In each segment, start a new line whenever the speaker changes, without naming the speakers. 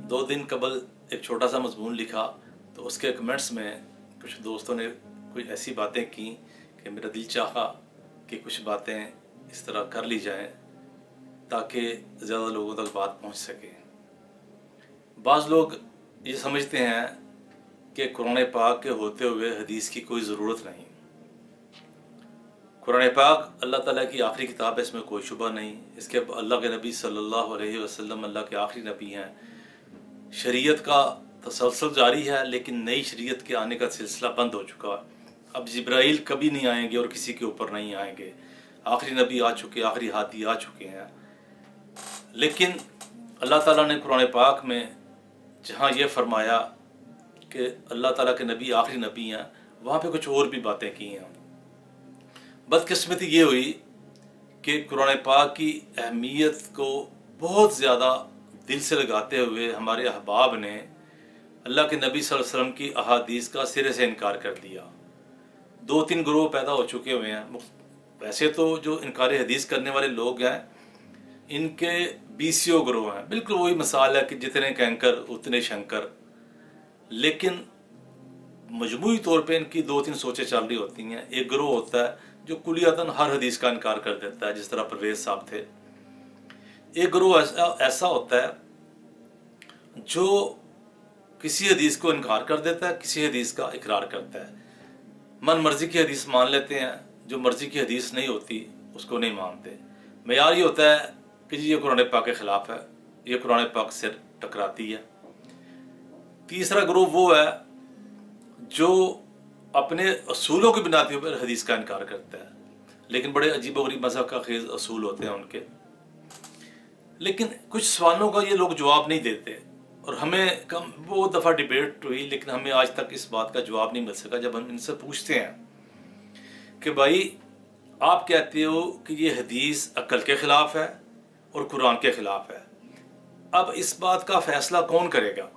2 दिन कबल एक छोटा सा मजमून लिखा, तो उसके कमेंट्स में कुछ दोस्तों ने कुछ ऐसी बातें की कि मेरा दिल चाहा कि कुछ बातें इस तरह कर ली जाएं ताकि ज़्यादा लोगों तक बात पहुंच सके। बाज़ लोग ये समझते हैं कि कुरान पाक के होते हुए हदीस की कोई ज़रूरत नहीं। कुरान पाक अल्लाह ताला की आखिरी किताब है, इसमें कोई शुबा नहीं। इसके अल्लाह के नबी सल्लल्लाहु अलैहि वसल्लम अल्लाह के आखिरी नबी हैं। शरीयत का तसलसल जारी है, लेकिन नई शरीयत के आने का सिलसिला बंद हो चुका है। अब जिब्राइल कभी नहीं आएंगे और किसी के ऊपर नहीं आएंगे। आखिरी नबी आ चुके, आखिरी हादी आ चुके हैं। लेकिन अल्लाह ताला ने कुरान पाक में जहाँ ये फरमाया कि अल्लाह ताला के नबी आखिरी नबी हैं, वहाँ पे कुछ और भी बातें की हैं। बदकिस्मती ये हुई कि कुरान पाक की अहमियत को बहुत ज़्यादा दिल से लगाते हुए हमारे अहबाब ने अल्लाह के नबी सल्लल्लाहु अलैहि वसल्लम की अहादीस का सिरे से इनकार कर दिया। 2-3 ग्रोह पैदा हो चुके हुए हैं। वैसे तो जो इनकार हदीस करने वाले लोग हैं, इनके 20 ग्रोह हैं। बिल्कुल वही मिसाल है कि जितने कैंकर उतने शंकर। लेकिन मजमूई तौर पे इनकी 2-3 सोचें चल रही होती हैं। एक ग्रोह होता है जो कुलियतन हर हदीस का इनकार कर देता है, जिस तरह परवेज साहब थे। एक ग्रोह ऐसा होता है जो किसी हदीस को इनकार कर देता है, किसी हदीस का इकरार करता है। मन मर्जी की हदीस मान लेते हैं, जो मर्जी की हदीस नहीं होती उसको नहीं मानते। मेयार ये होता है कि जी ये कुरान पाक के ख़िलाफ़ है, ये कुरान पाक से टकराती है। तीसरा ग्रुप वो है जो अपने असूलों की बुनियाद पर हदीस का इनकार करता है, लेकिन बड़े अजीब गरीब मज़हब का खेज असूल होते हैं उनके। लेकिन कुछ सवालों का ये लोग जवाब नहीं देते, और हमें कम बहुत दफ़ा डिबेट हुई, लेकिन हमें आज तक इस बात का जवाब नहीं मिल सका। जब हम इनसे पूछते हैं कि भाई आप कहते हो कि ये हदीस अक्ल के ख़िलाफ़ है और कुरान के ख़िलाफ़ है, अब इस बात का फ़ैसला कौन करेगा?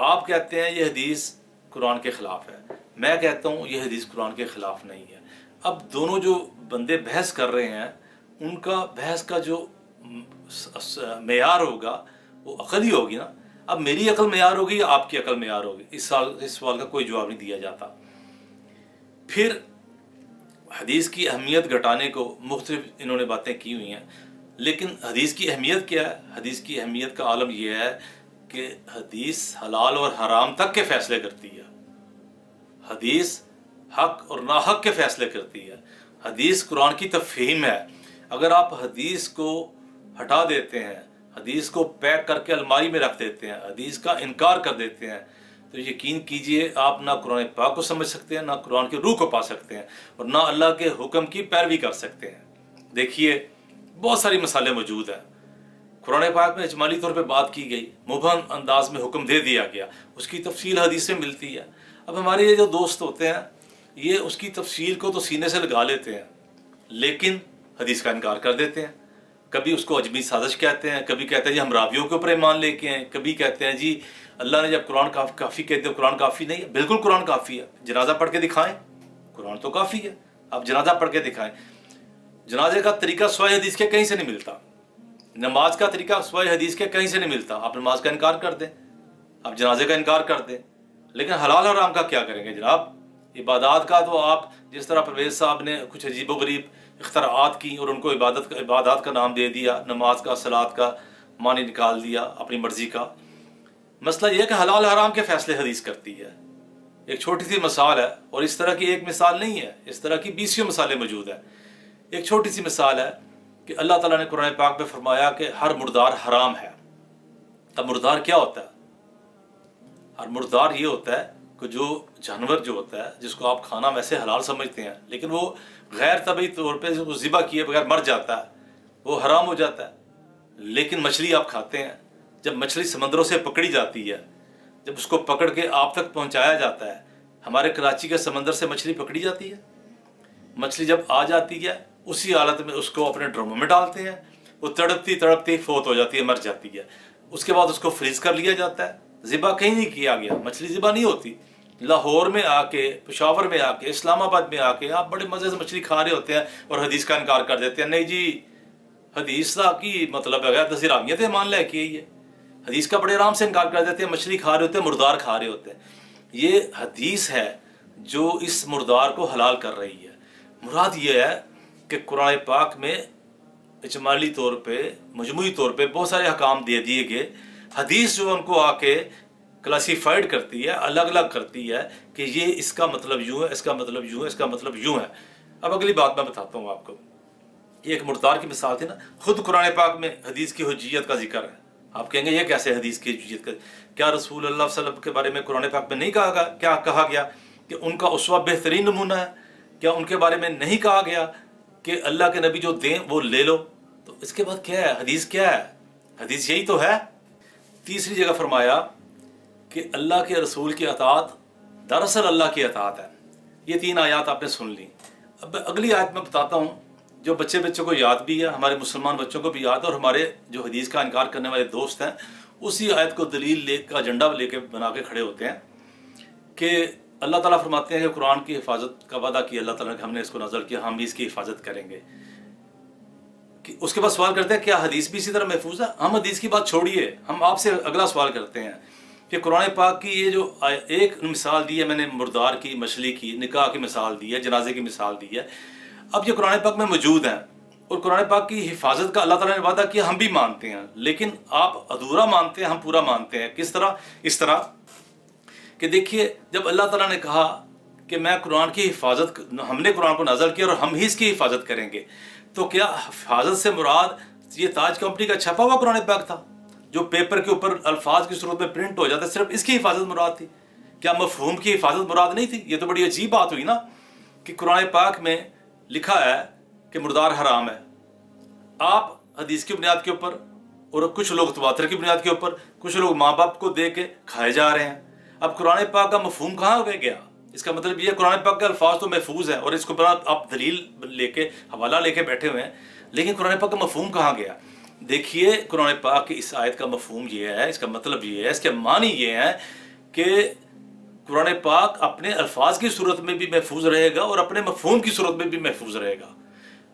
आप कहते हैं ये हदीस कुरान के ख़िलाफ़ है, मैं कहता हूँ ये हदीस कुरान के ख़िलाफ़ नहीं है। अब दोनों जो बंदे बहस कर रहे हैं, उनका बहस का जो मेयार होगा वो अकल ही होगी ना। अब मेरी अकल मेयार होगी या आपकी अकल मेयार होगी? इस सवाल का कोई जवाब नहीं दिया जाता। फिर हदीस की अहमियत घटाने को मुख्तलिफ इन्होंने बातें की हुई हैं, लेकिन हदीस की अहमियत क्या है? हदीस की अहमियत का आलम यह है कि हदीस हलाल और हराम तक के फैसले करती है। हदीस हक और नाहक के फैसले करती है। हदीस कुरान की तफहीम है। अगर आप हदीस को हटा देते हैं, हदीस को पैक करके अलमारी में रख देते हैं, हदीस का इनकार कर देते हैं, तो यकीन कीजिए आप ना कुरान पाक को समझ सकते हैं, ना कुरान की रूह को पा सकते हैं, और ना अल्लाह के हुक्म की पैरवी कर सकते हैं। देखिए बहुत सारी मिसालें मौजूद हैं। कुरान पाक में इजमाली तौर पे बात की गई, मुबहम अंदाज में हुक्म दे दिया गया, उसकी तफसील हदीस में मिलती है। अब हमारे ये जो दोस्त होते हैं, ये उसकी तफसील को तो सीने से लगा लेते हैं, लेकिन हदीस का इनकार कर देते हैं। कभी उसको अजमी साजिश कहते हैं, कभी कहते हैं जी हम रावियों के ऊपर ईमान लेके हैं, कभी कहते हैं जी अल्लाह ने जब कुरान काफ़ी कहते हैं, कुरान काफ़ी नहीं है। बिल्कुल कुरान काफ़ी है। जनाजा पढ़ के दिखाएं, कुरान तो काफ़ी है, आप जनाजा पढ़ के दिखाएं। जनाजे का तरीका स्वाय हदीस के कहीं से नहीं मिलता, नमाज का तरीका स्वाय हदीस के कहीं से नहीं मिलता। आप नमाज का इनकार कर दें, आप जनाजे का इनकार कर दें, लेकिन हलाल हराम का क्या करेंगे जनाब? इबादत का तो आप जिस तरह परवेज साहब ने कुछ अजीबो गरीब इख्तराआत की और उनको इबादत का नाम दे दिया, नमाज का सलात का मानी निकाल दिया अपनी मर्जी का। मसला यह कि हलाल हराम के फैसले हदीस करती है। एक छोटी सी मिसाल है, और इस तरह की एक मिसाल नहीं है, इस तरह की 20 मिसालें मौजूद हैं। एक छोटी सी मिसाल है कि अल्लाह ताला ने कुरान पाक में फरमाया कि हर मुर्दार हराम है। अब मुर्दार क्या होता है? हर मुर्दार ये होता है कि जो जानवर जो होता है, जिसको आप खाना वैसे हलाल समझते हैं, लेकिन वो गैर तबी तौर पे जो ज़िबा किए बगैर मर जाता है, वो हराम हो जाता है। लेकिन मछली आप खाते हैं, जब मछली समंदरों से पकड़ी जाती है, जब उसको पकड़ के आप तक पहुंचाया जाता है, हमारे कराची के समंदर से मछली पकड़ी जाती है, मछली जब आ जाती है उसी हालत में उसको अपने ड्रमों में डालते हैं, वो तड़पती तड़पती फोत हो जाती है, मर जाती है। उसके बाद उसको फ्रीज कर लिया जाता है। ज़िबा कहीं नहीं किया गया, मछली ज़िबा नहीं होती। लाहौर में आके, पेशावर में आके, इस्लामाबाद में आके आप बड़े मज़े से मछली खा रहे होते हैं और हदीस का इनकार कर देते हैं। नहीं जी, हदीस की मतलब है तसीरामियत मान लेके आई है। حدیث کا بڑے آرام سے انکار کر دیتے ہیں، مچھلی کھا رہے ہوتے ہیں، مردار کھا رہے ہوتے ہیں۔ یہ حدیث ہے جو اس مردار کو حلال کر رہی ہے۔ مراد یہ ہے کہ قرآن پاک میں اجمالی طور پہ، مجموعی طور پہ بہت سارے احکام دے دیے گئے، حدیث جو ان کو آ کے کلاسیفائڈ کرتی ہے، الگ الگ کرتی ہے کہ یہ اس کا مطلب یوں ہے، اس کا مطلب یوں ہے، اس کا مطلب یوں ہے۔ اب اگلی بات میں بتاتا ہوں آپ کو، یہ ایک مردار کی مثال تھی نا، خود قرآن پاک میں حدیث کی حجیت کا ذکر ہے۔ آپ کہیں گے یہ کیسے حدیث کی حجیت کا؟ کیا رسول اللہ صلی اللہ علیہ وسلم کے بارے میں قرآن پاک میں نہیں کہا گیا کہ ان کا اسوہ بہترین نمونہ ہے؟ کیا ان کے بارے میں نہیں کہا گیا کہ اللہ کے نبی جو دیں وہ لے لو؟ تو اس کے بعد کیا ہے؟ حدیث کیا ہے؟ حدیث یہی تو ہے۔ تیسری جگہ فرمایا کہ اللہ کے رسول کی اطاعت دراصل اللہ کی اطاعت ہے۔ یہ 3 آیات آپ نے سن لی۔ اب اگلی آیت میں بتاتا ہوں جو بچوں کو یاد بھی ہے، ہمارے مسلمان بچوں کو بھی یاد ہے، اور ہمارے جو حدیث کا انکار کرنے والے دوست ہیں اسی آیت کو دلیل کا جھنڈا لے کے بنا کے کھڑے ہوتے ہیں کہ اللہ تعالیٰ فرماتے ہیں کہ قرآن کی حفاظت کا وعدہ کیا اللہ تعالیٰ نے کہ ہم نے اس کو نازل کیا، ہم بھی اس کی حفاظت کریں گے۔ اس کے بعد سوال کرتے ہیں کیا حدیث بھی اسی طرح محفوظ ہے؟ ہم حدیث کی بات چھوڑیے، ہم آپ سے اگلا سوال کرتے ہیں کہ قرآن پاک کی یہ جو ایک مثال دی ہے میں نے، مردار کی، مچھلی کی، نکاح کی مثال دی ہے، جنازے کی مثال دی ہے، اب یہ قرآن پاک میں موجود ہیں اور قرآن پاک کی حفاظت کا اللہ تعالیٰ نے وعدہ کیا، ہم بھی مانتے ہیں، لیکن آپ ادھورا مانتے ہیں، ہم پورا مانتے ہیں۔ کس طرح؟ اس طرح کہ دیکھیے، جب اللہ تعالیٰ نے کہا کہ میں قرآن کی حفاظت، ہم نے قرآن کو نازل کیا اور ہم ہی اس کی حفاظت کریں گے، تو کیا حفاظت سے مراد یہ تاج کمپنی کا چھپا ہوا قرآن پاک تھا جو پیپر کے اوپر الفاظ کی صورت میں پرنٹ ہو جاتا ہے، صرف اس کی حفاظت مراد تھی؟ کیا مفہوم کی حفاظت مراد نہیں تھی؟ یہ تو بڑی عجیب بات ہوئی نا کہ قرآن پاک میں لکھا ہے کہ مردار حرام ہے، آپ حدیث کی بنیاد کے اوپر، اور کچھ لوگ تواتر کی بنیاد کے اوپر، کچھ لوگ ماں باپ کو دے کے کھائے جا رہے ہیں۔ اب قرآن پاک کا مفہوم کہاں ہو گیا؟ اس کا مطلب یہ ہے قرآن پاک کے الفاظ تو محفوظ ہیں اور اس کو آپ دلیل لے کے، حوالہ لے کے بیٹھے ہوئے ہیں، لیکن قرآن پاک کا مفہوم کہاں گیا؟ دیکھیے، قرآن پاک کی اس آیت کا مفہوم یہ ہے، اس کا مطلب یہ ہے، اس کے معنی یہ ہے کہ قرآن پاک اپنے الفاظ کی صورت میں بھی محفوظ رہے گا اور اپنے مفہوم کی صورت میں بھی محفوظ رہے گا۔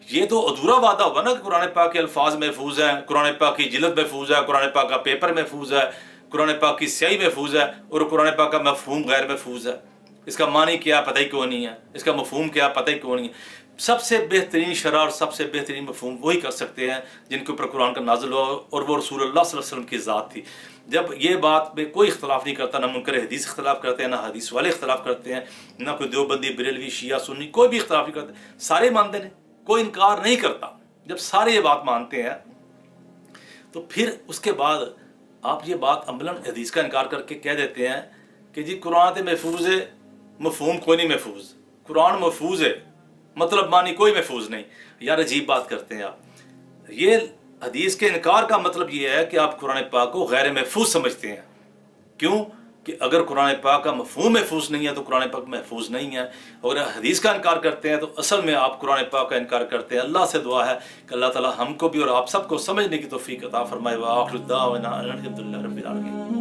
یہ تو ادھورا وعدہ ہوگا نا کہ قرآن پاک کے الفاظ محفوظ ہیں، قرآن پاک کی جلد محفوظ ہے، قرآن پاک کا پیپر محفوظ ہے، قرآن پاک کی سیاہی محفوظ ہے، اور قرآن پاک کا مفہوم غیر محفوظ ہے۔ اس کا معنی کیا پتہ ہی کیوں نہیں ہے، اس کا مفہوم کیا پتہ ہی کیوں نہیں ہے۔ سب سے بہترین شرح اور سب سے بہترین مفہوم وہی کر سکتے ہیں جن کے اوپر قرآن کا نازل ہوا، اور وہ رسول اللہ صلی اللہ علیہ وسلم کی ذات تھی۔ جب یہ بات میں کوئی اختلاف نہیں کرتا، نہ منکر حدیث اختلاف کرتے ہیں، نہ حدیث والے اختلاف کرتے ہیں، نہ کوئی دیوبندی، بریلوی، شیعہ، سنی، کوئی بھی اختلاف نہیں کرتے، سارے مانتے ہیں، کوئی انکار نہیں کرتا۔ جب سارے یہ بات مانتے ہیں تو پھر اس کے بعد آپ یہ بات عملاً حدیث کا انکار کر کے کہہ دیتے ہیں کہ جی قرآن تو محفوظ ہے، مفہوم کوئی نہیں محفوظ، قرآن محفوظ ہے، مطلب معنی کوئی محفوظ نہیں۔ یار عجیب بات کرتے ہیں آپ۔ یہ حدیث کے انکار کا مطلب یہ ہے کہ آپ قرآن پاک کو غیر محفوظ سمجھتے ہیں۔ کیوں؟ کہ اگر قرآن پاک کا مفہوم محفوظ نہیں ہے تو قرآن پاک محفوظ نہیں ہے، اور اگر حدیث کا انکار کرتے ہیں تو اصل میں آپ قرآن پاک کا انکار کرتے ہیں۔ اللہ سے دعا ہے کہ اللہ تعالیٰ ہم کو بھی اور آپ سب کو سمجھنے کی توفیق عطا فرمائے۔ وآخر دعوانا الحمد للہ رب العالمین۔